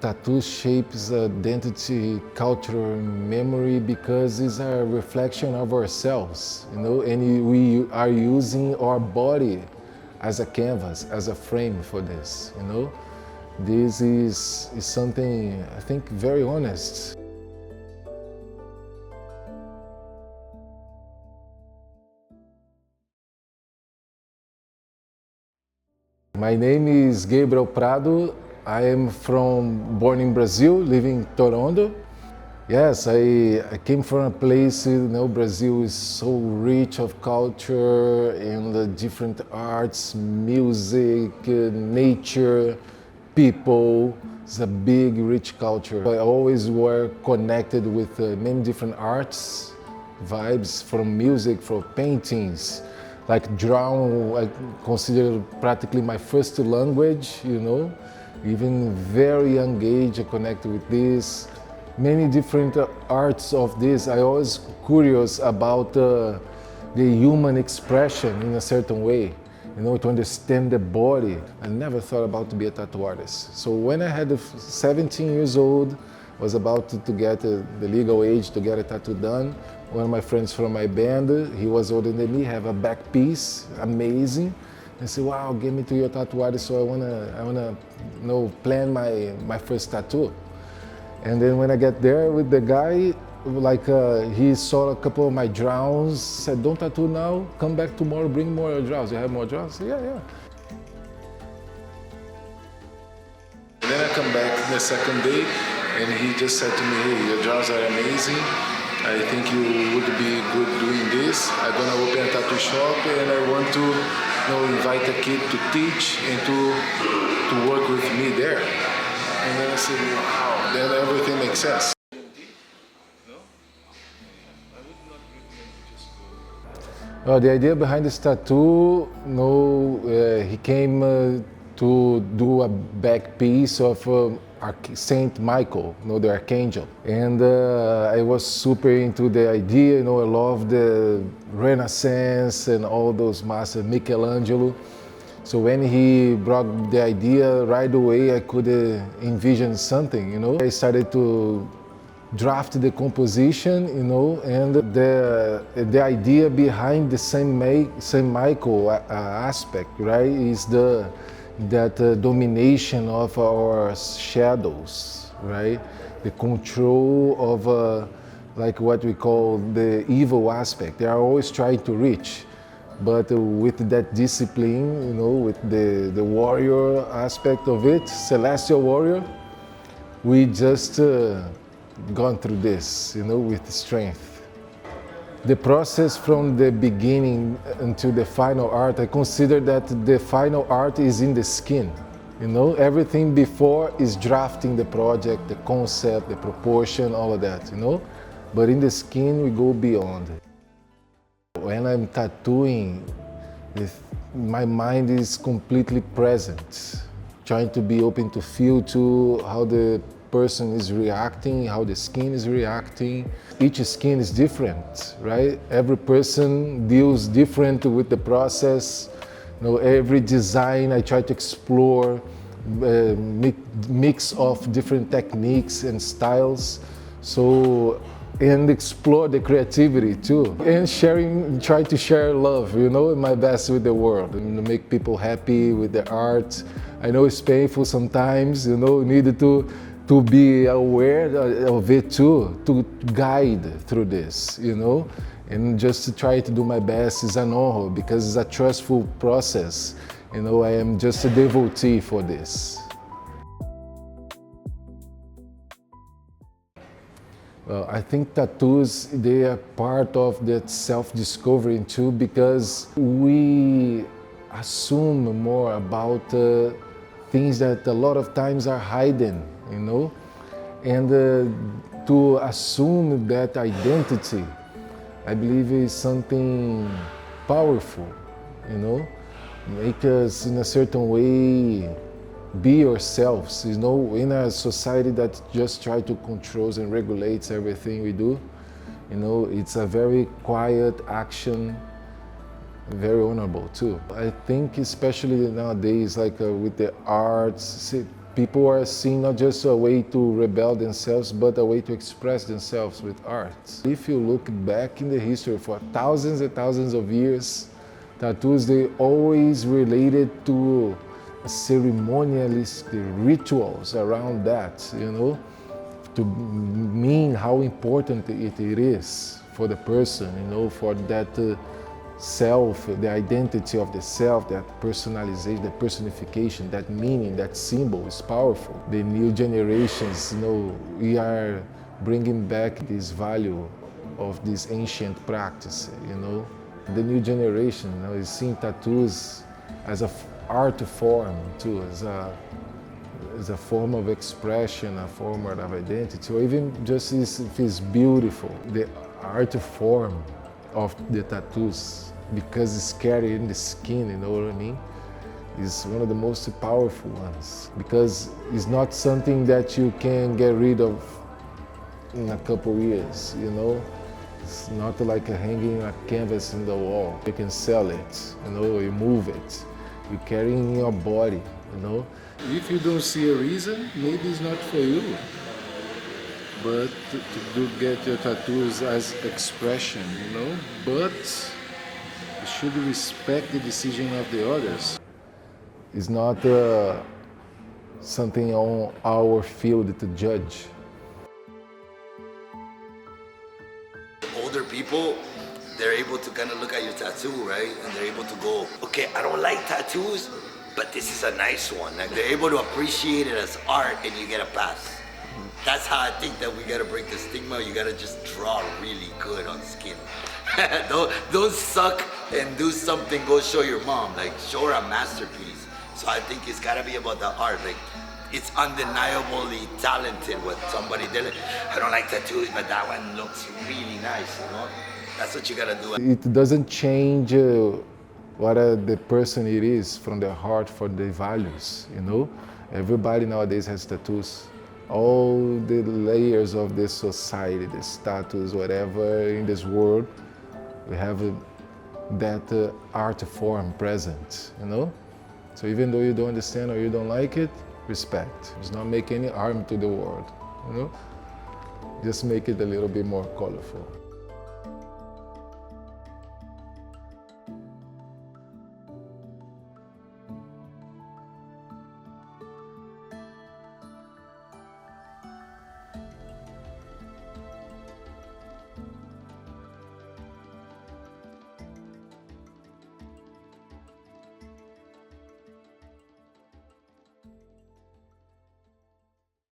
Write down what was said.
Tattoo shapes identity, culture, memory because it's a reflection of ourselves, and we are using our body as a canvas, as a frame for this. This is something, I think, very honest. My name is Gabriel Prado. I am born in Brazil, living in Toronto. Yes, I came from a place, Brazil is so rich of culture and different arts, music, nature, people. It's a big, rich culture. I always were connected with many different arts, vibes from music, from paintings, like drawing, I consider practically my first language, Even very young age, I connected with this. Many different arts of this. I always curious about the human expression in a certain way, to understand the body. I never thought about to be a tattoo artist. So when I had 17 years old, was about to get the legal age to get a tattoo done. One of my friends from my band, he was older than me, have a back piece, amazing. I said, wow, get me to your tattoo artist, so I wanna plan my first tattoo. And then when I get there with the guy, he saw a couple of my drawings, said, don't tattoo now, come back tomorrow, bring more drawings. You have more drawings? I said, yeah. And then I come back the second day, and he just said to me, hey, your drawings are amazing. I think you would be good doing this. I'm gonna open a tattoo shop, and I want to invite a kid to teach and to work with me there. And then I said, wow, then everything makes sense. The idea behind this tattoo, he came to do a back piece of Saint Michael, the Archangel. And I was super into the idea, I love the Renaissance and all those masters, Michelangelo. So when he brought the idea, right away I could envision something, I started to draft the composition, and the idea behind the Saint Michael aspect, right, is that domination of our shadows, right? The control of like what we call the evil aspect. They are always trying to reach, but with that discipline, with the warrior aspect of it, celestial warrior, we just gone through this, with strength. The process from the beginning until the final art, I consider that the final art is in the skin. Everything before is drafting the project, the concept, the proportion, all of that, But in the skin, we go beyond. When I'm tattooing, my mind is completely present, trying to be open to feel to how the person is reacting, how the skin is reacting. Each skin is different, right? Every person deals different with the process. Every design I try to explore, mix of different techniques and styles. And explore the creativity too. And try to share love, my best with the world, and make people happy with the art. I know it's painful sometimes, needed to be aware of it too, to guide through this, and just to try to do my best is an honor because it's a trustful process. I am just a devotee for this. Well, I think tattoos, they are part of that self-discovery too, because we assume more about things that a lot of times are hidden, and to assume that identity, I believe, is something powerful, make us in a certain way be yourselves, in a society that just try to control and regulates everything we do. It's a very quiet action, very honorable too. I think especially nowadays, like with the arts, people are seeing not just a way to rebel themselves, but a way to express themselves with art. If you look back in the history for thousands and thousands of years, tattoos, they always related to ceremonialistic rituals around that, to mean how important it is for the person, for that self, the identity of the self, that personalization, the personification, that meaning, that symbol is powerful. The new generations, we are bringing back this value of this ancient practice, The new generation is seeing tattoos as an art form too, as a form of expression, a form of identity, or even just if it's beautiful. The art form of the tattoos, because it's carried in the skin, you know what I mean? Is one of the most powerful ones, because it's not something that you can get rid of in a couple years, It's not like hanging a canvas in the wall. You can sell it, you move it, you carry it in your body, If you don't see a reason, maybe it's not for you. But to get your tattoos as expression, But you should respect the decision of the others. It's not something on our field to judge. Older people, they're able to kind of look at your tattoo, right? And they're able to go, okay, I don't like tattoos, but this is a nice one. Like they're able to appreciate it as art and you get a pass. That's how I think that we gotta break the stigma. You gotta just draw really good on skin. don't suck and do something, go show your mom. Like show her a masterpiece. So I think it's gotta be about the art. Like it's undeniably talented what somebody did. I don't like tattoos, but that one looks really nice, That's what you gotta do. It doesn't change what the person it is from their heart for the values, Everybody nowadays has tattoos. All the layers of this society, the status, whatever in this world, we have that art form present, So even though you don't understand or you don't like it, respect. It's not make any harm to the world, Just make it a little bit more colorful.